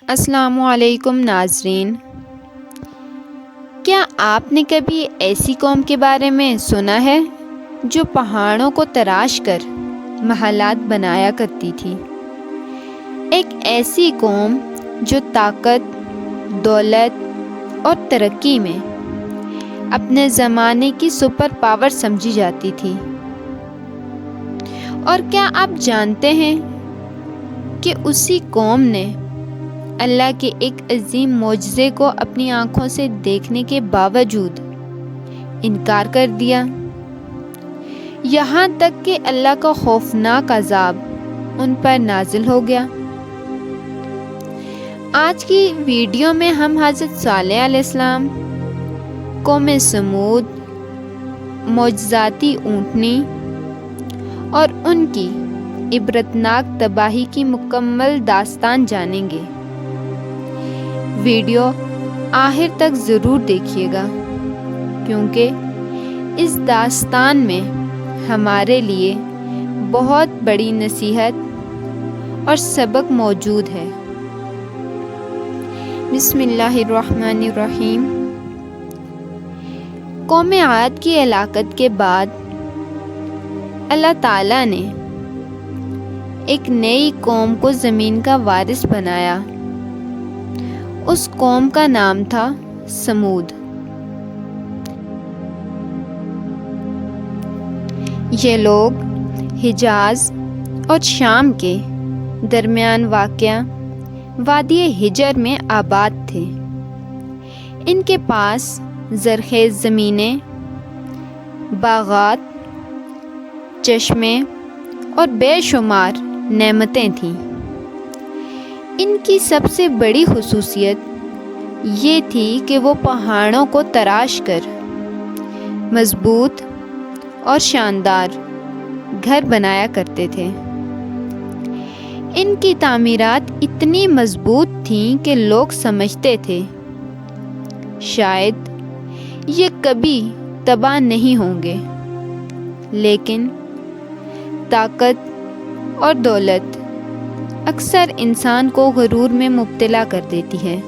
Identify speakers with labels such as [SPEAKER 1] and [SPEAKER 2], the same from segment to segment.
[SPEAKER 1] السلام علیکم ناظرین، کیا آپ نے کبھی ایسی قوم کے بارے میں سنا ہے جو پہاڑوں کو تراش کر محلات بنایا کرتی تھی؟ ایک ایسی قوم جو طاقت، دولت اور ترقی میں اپنے زمانے کی سپر پاور سمجھی جاتی تھی۔ اور کیا آپ جانتے ہیں کہ اسی قوم نے اللہ کے ایک عظیم معجزے کو اپنی آنکھوں سے دیکھنے کے باوجود انکار کر دیا، یہاں تک کہ اللہ کا خوفناک عذاب ان پر نازل ہو گیا۔ آج کی ویڈیو میں ہم حضرت صالح علیہ السلام، قوم سمود، معجزاتی اونٹنی اور ان کی عبرتناک تباہی کی مکمل داستان جانیں گے۔ ویڈیو آخر تک ضرور دیکھیے گا، کیونکہ اس داستان میں ہمارے لیے بہت بڑی نصیحت اور سبق موجود ہے۔ بسم اللہ الرحمن الرحیم۔ قوم عاد کی ہلاکت کے بعد اللہ تعالیٰ نے ایک نئی قوم کو زمین کا وارث بنایا۔ اس قوم کا نام تھا سمود۔ یہ لوگ حجاز اور شام کے درمیان واقع وادی حجر میں آباد تھے۔ ان کے پاس زرخیز زمینیں، باغات، چشمے اور بے شمار نعمتیں تھیں۔ ان کی سب سے بڑی خصوصیت یہ تھی کہ وہ پہاڑوں کو تراش کر مضبوط اور شاندار گھر بنایا کرتے تھے۔ ان کی تعمیرات اتنی مضبوط تھیں کہ لوگ سمجھتے تھے شاید یہ کبھی تباہ نہیں ہوں گے، لیکن طاقت اور دولت اکثر انسان کو غرور میں مبتلا کر دیتی ہے۔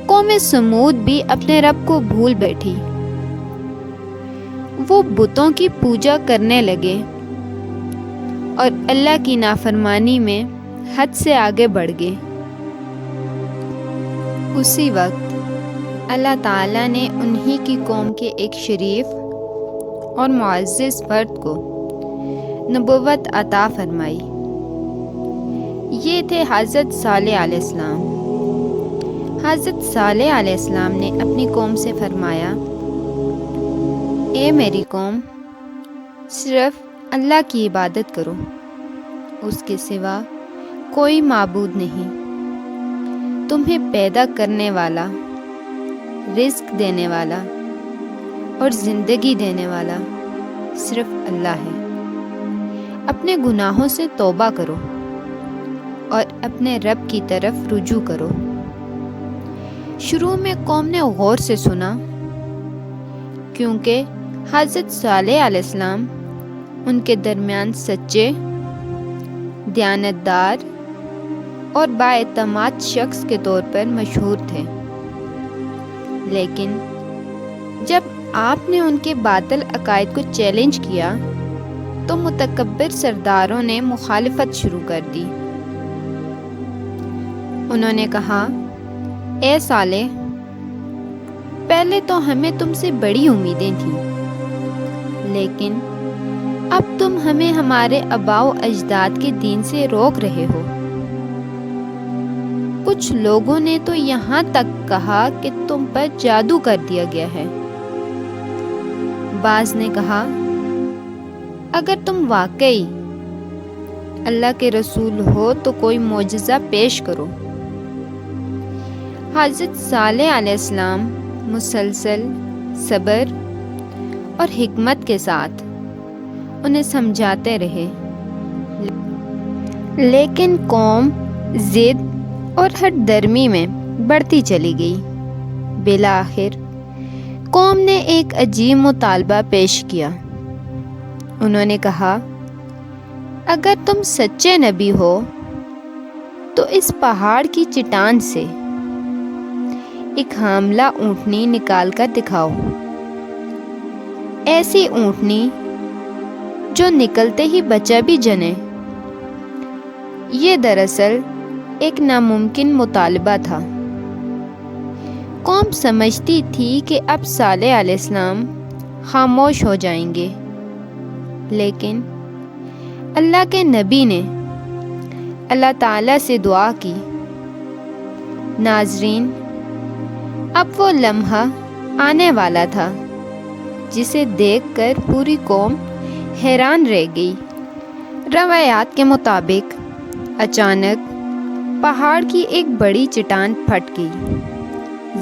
[SPEAKER 1] قوم سمود بھی اپنے رب کو بھول بیٹھی۔ وہ بتوں کی پوجا کرنے لگے اور اللہ کی نافرمانی میں حد سے آگے بڑھ گئے۔ اسی وقت اللہ تعالیٰ نے انہی کی قوم کے ایک شریف اور معزز فرد کو نبوت عطا فرمائی۔ یہ تھے حضرت صالح علیہ السلام۔ حضرت صالح علیہ السلام نے اپنی قوم سے فرمایا، اے میری قوم، صرف اللہ کی عبادت کرو، اس کے سوا کوئی معبود نہیں۔ تمہیں پیدا کرنے والا، رزق دینے والا اور زندگی دینے والا صرف اللہ ہے۔ اپنے گناہوں سے توبہ کرو اور اپنے رب کی طرف رجوع کرو۔ شروع میں قوم نے غور سے سنا، کیونکہ حضرت صالح علیہ السلام ان کے درمیان سچے، دیانتدار اور بااعتماد شخص کے طور پر مشہور تھے۔ لیکن جب آپ نے ان کے باطل عقائد کو چیلنج کیا تو متکبر سرداروں نے مخالفت شروع کر دی۔ انہوں نے کہا، اے صالح، پہلے تو ہمیں تم سے بڑی امیدیں تھیں، لیکن اب تم ہمیں ہمارے آباء و اجداد کے دین سے روک رہے ہو۔ کچھ لوگوں نے تو یہاں تک کہا کہ تم پر جادو کر دیا گیا ہے۔ بعض نے کہا، اگر تم واقعی اللہ کے رسول ہو تو کوئی معجزہ پیش کرو۔ حضرت صالح علیہ السلام مسلسل صبر اور حکمت کے ساتھ انہیں سمجھاتے رہے، لیکن قوم ضد اور ہٹ درمی میں بڑھتی چلی گئی۔ بالآخر قوم نے ایک عجیب مطالبہ پیش کیا۔ انہوں نے کہا، اگر تم سچے نبی ہو تو اس پہاڑ کی چٹان سے ایک حاملہ اونٹنی نکال کر دکھاؤ، ایسی اونٹنی جو نکلتے ہی بچہ بھی جنے۔ یہ دراصل ایک ناممکن مطالبہ تھا۔ قوم سمجھتی تھی کہ اب صالح علیہ السلام خاموش ہو جائیں گے، لیکن اللہ کے نبی نے اللہ تعالیٰ سے دعا کی۔ ناظرین، اب وہ لمحہ آنے والا تھا جسے دیکھ کر پوری قوم حیران رہ گئی۔ روایات کے مطابق اچانک پہاڑ کی ایک بڑی چٹان پھٹ گئی،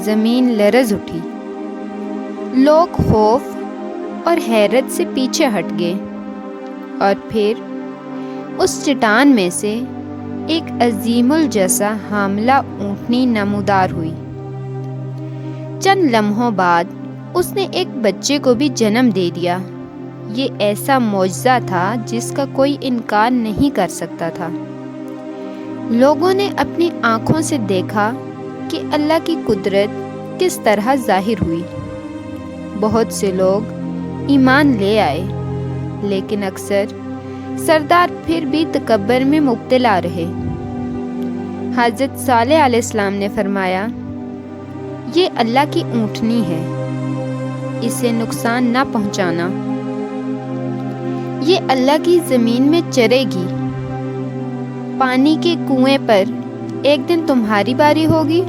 [SPEAKER 1] زمین لرز اٹھی، لوگ خوف اور حیرت سے پیچھے ہٹ گئے، اور پھر اس چٹان میں سے ایک عظیم الجثہ حاملہ اونٹنی نمودار ہوئی۔ چند لمحوں بعد اس نے ایک بچے کو بھی جنم دے دیا۔ یہ ایسا معجزہ تھا جس کا کوئی انکار نہیں کر سکتا تھا۔ لوگوں نے اپنی آنکھوں سے دیکھا کہ اللہ کی قدرت کس طرح ظاہر ہوئی۔ بہت سے لوگ ایمان لے آئے، لیکن اکثر سردار پھر بھی تکبر میں مبتلا رہے۔ حضرت صالح علیہ السلام نے فرمایا، یہ اللہ کی اونٹنی ہے، اسے نقصان نہ پہنچانا۔ یہ اللہ کی زمین میں چرے گی، پانی کے کنویں پر ایک دن تمہاری باری ہوگی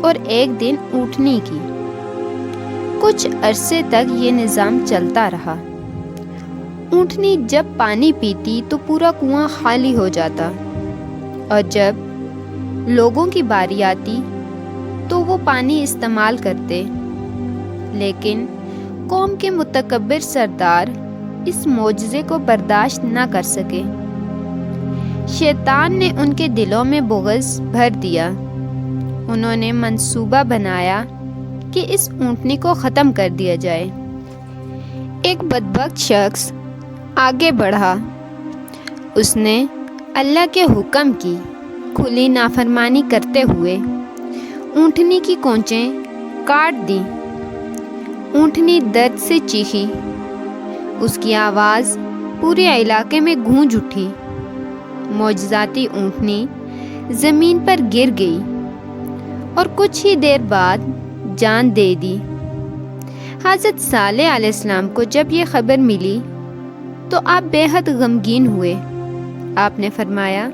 [SPEAKER 1] اور ایک دن اونٹنی کی۔ کچھ عرصے تک یہ نظام چلتا رہا۔ اونٹنی جب پانی پیتی تو پورا کنواں خالی ہو جاتا، اور جب لوگوں کی باری آتی تو وہ پانی استعمال کرتے، لیکن قوم کے متکبر سردار اس معجزے کو برداشت نہ کر سکے۔ شیطان نے ان کے دلوں میں بغض بھر دیا۔ انہوں نے منصوبہ بنایا کہ اس اونٹنی کو ختم کر دیا جائے۔ ایک بدبخت شخص آگے بڑھا، اس نے اللہ کے حکم کی کھلی نافرمانی کرتے ہوئے اونٹنی کی کونچیں کاٹ دیں۔ اونٹنی درد سے چیخی، اس کی آواز پورے علاقے میں گونج اٹھی۔ معجزاتی اونٹنی زمین پر گر گئی اور کچھ ہی دیر بعد جان دے دی۔ حضرت صالح علیہ السلام کو جب یہ خبر ملی تو آپ بے حد غمگین ہوئے۔ آپ نے فرمایا،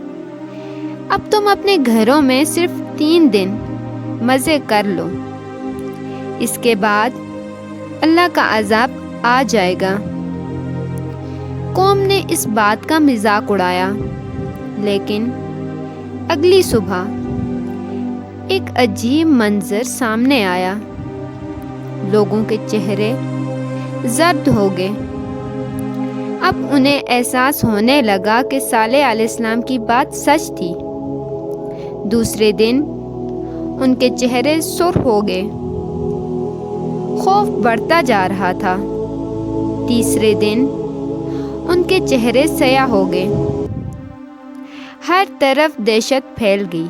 [SPEAKER 1] اب تم اپنے گھروں میں صرف 3 دن مزے کر لو، اس کے بعد اللہ کا عذاب آ جائے گا۔ قوم نے اس بات کا مذاق اڑایا، لیکن اگلی صبح ایک عجیب منظر سامنے آیا۔ لوگوں کے چہرے زرد ہو گئے۔ اب انہیں احساس ہونے لگا کہ صالح علیہ السلام کی بات سچ تھی۔ دوسرے دن ان کے چہرے سرخ ہو گئے، خوف بڑھتا جا رہا تھا۔ تیسرے دن ان کے چہرے سیاہ ہو گئے۔ ہر طرف دہشت پھیل گئی۔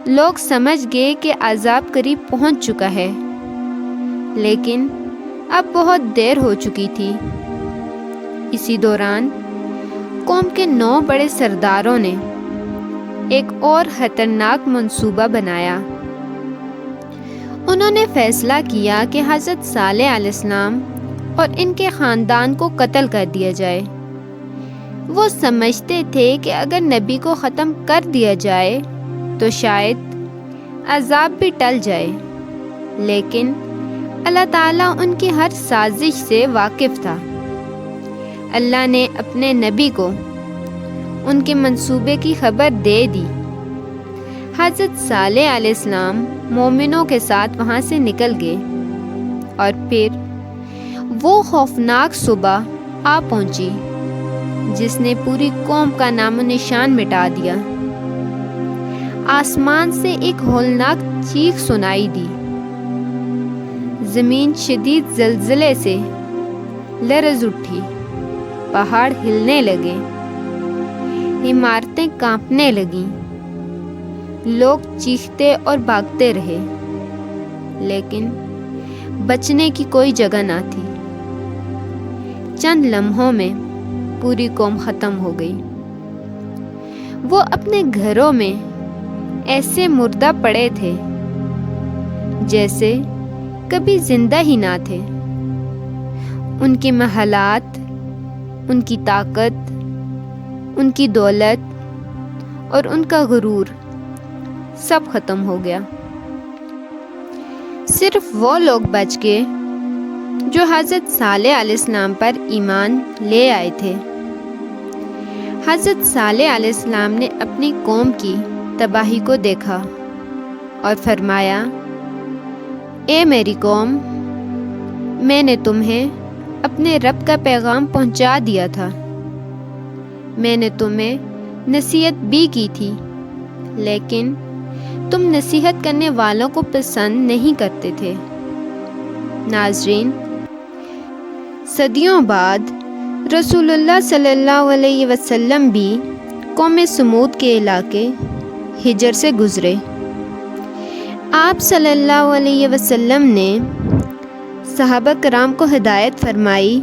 [SPEAKER 1] لوگ سمجھ گئے کہ عذاب قریب پہنچ چکا ہے، لیکن اب بہت دیر ہو چکی تھی۔ اسی دوران قوم کے 9 بڑے سرداروں نے ایک اور خطرناک منصوبہ بنایا۔ انہوں نے فیصلہ کیا کہ حضرت صالح علیہ السلام اور ان کے خاندان کو قتل کر دیا جائے۔ وہ سمجھتے تھے کہ اگر نبی کو ختم کر دیا جائے تو شاید عذاب بھی ٹل جائے، لیکن اللہ تعالیٰ ان کی ہر سازش سے واقف تھا۔ اللہ نے اپنے نبی کو ان کے منصوبے کی خبر دے دی۔ حضرت صالح علیہ السلام مومنوں کے ساتھ وہاں سے نکل گئے، اور پھر وہ خوفناک صبح آ پہنچی جس نے پوری قوم کا نام و نشان مٹا دیا۔ آسمان سے ایک ہولناک چیخ سنائی دی۔ زمین شدید زلزلے سے لرز اٹھی، پہاڑ ہلنے لگے، عمارتیں کانپنے لگیں، لوگ چیختے اور بھاگتے رہے، لیکن بچنے کی کوئی جگہ نہ تھی۔ چند لمحوں میں پوری قوم ختم ہو گئی۔ وہ اپنے گھروں میں ایسے مردہ پڑے تھے جیسے کبھی زندہ ہی نہ تھے۔ ان کے محلات، ان کی طاقت، ان کی دولت اور ان کا غرور سب ختم ہو گیا۔ صرف وہ لوگ بچ گئے جو حضرت صالح علیہ السلام پر ایمان لے آئے تھے۔ حضرت صالح علیہ السلام نے اپنی قوم کی تباہی کو دیکھا اور فرمایا، اے میری قوم، میں نے تمہیں اپنے رب کا پیغام پہنچا دیا تھا۔ میں نے تمہیں نصیحت بھی کی تھی، لیکن تم نصیحت کرنے والوں کو پسند نہیں کرتے تھے۔ ناظرین، صدیوں بعد رسول اللہ صلی اللہ علیہ وسلم بھی قوم سمود کے علاقے ہجر سے گزرے۔ آپ صلی اللہ علیہ وسلم نے صحابہ کرام کو ہدایت فرمائی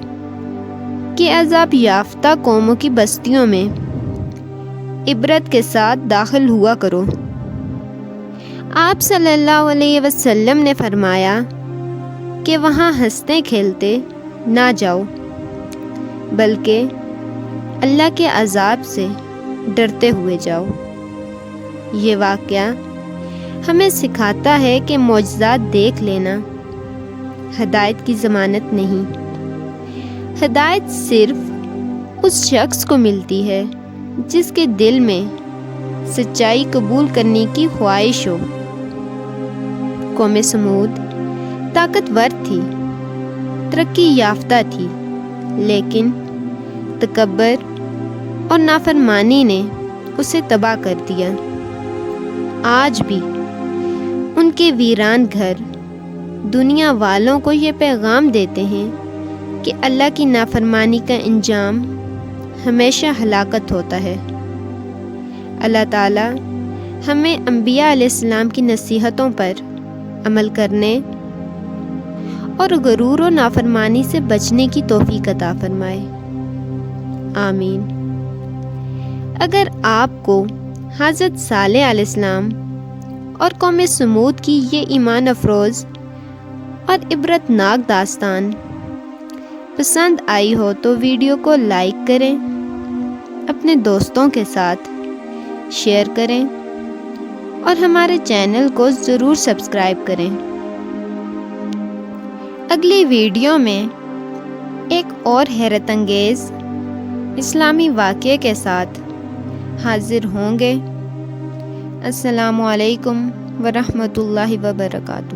[SPEAKER 1] کہ عذاب یافتہ قوموں کی بستیوں میں عبرت کے ساتھ داخل ہوا کرو۔ آپ صلی اللہ علیہ وسلم نے فرمایا کہ وہاں ہنستے کھیلتے نہ جاؤ، بلکہ اللہ کے عذاب سے ڈرتے ہوئے جاؤ۔ یہ واقعہ ہمیں سکھاتا ہے کہ معجزات دیکھ لینا ہدایت کی ضمانت نہیں۔ ہدایت صرف اس شخص کو ملتی ہے جس کے دل میں سچائی قبول کرنے کی خواہش ہو۔ قوم سمود طاقتور تھی، ترقی یافتہ تھی، لیکن تکبر اور نافرمانی نے اسے تباہ کر دیا۔ آج بھی ان کے ویران گھر دنیا والوں کو یہ پیغام دیتے ہیں کہ اللہ کی نافرمانی کا انجام ہمیشہ ہلاکت ہوتا ہے۔ اللہ تعالی ہمیں انبیاء علیہ السلام کی نصیحتوں پر عمل کرنے اور غرور و نافرمانی سے بچنے کی توفیق عطا فرمائے، آمین۔ اگر آپ کو حضرت صالح علیہ السلام اور قوم سمود کی یہ ایمان افروز اور عبرت ناک داستان پسند آئی ہو تو ویڈیو کو لائک کریں، اپنے دوستوں کے ساتھ شیئر کریں اور ہمارے چینل کو ضرور سبسکرائب کریں۔ اگلی ویڈیو میں ایک اور حیرت انگیز اسلامی واقعے کے ساتھ حاضر ہوں گے۔ السلام علیکم ورحمۃ اللہ وبرکاتہ۔